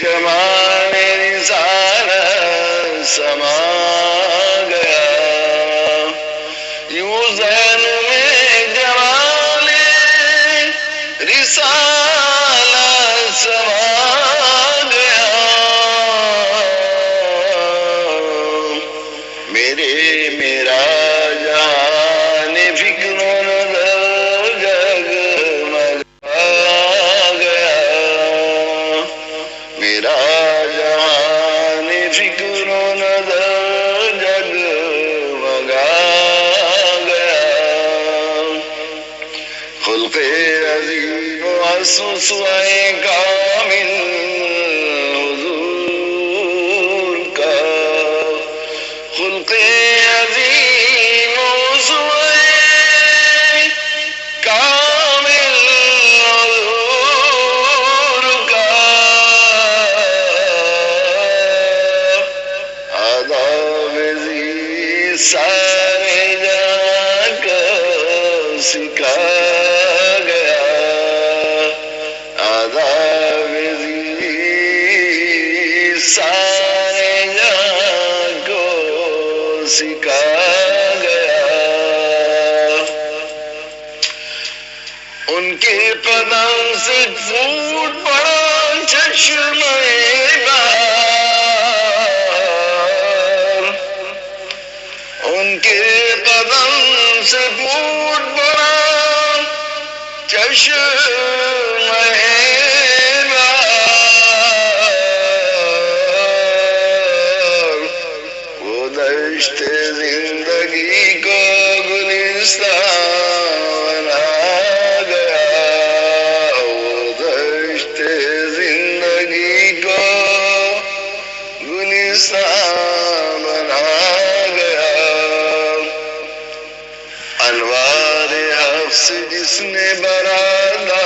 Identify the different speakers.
Speaker 1: جمال رسالت سما گیا یوں ذہن میں جمال رسالت سما گیا میرا جہان فکر و نظر جگمگا گیا میرا جہان فکر و نظر جگمگا گیا خلق عظیم و اسوہ کامل حضور کا خلق عظیم و اسوہ کامل حضور کا آداب ذی سارے جہاں کا سکھا گیا آداب ذی سارے جہاں کو سکھا گیا ان کے قدم سے پھوٹ پڑا چشمہ بہار ان کے قدم سے پھوٹ پڑا چشمہ بہار وہ دشت زندگی کو گلستان بنا گیا وہ دشت زندگی کو گلستان بنا گیا انوار حق سے جس نے برآمدہ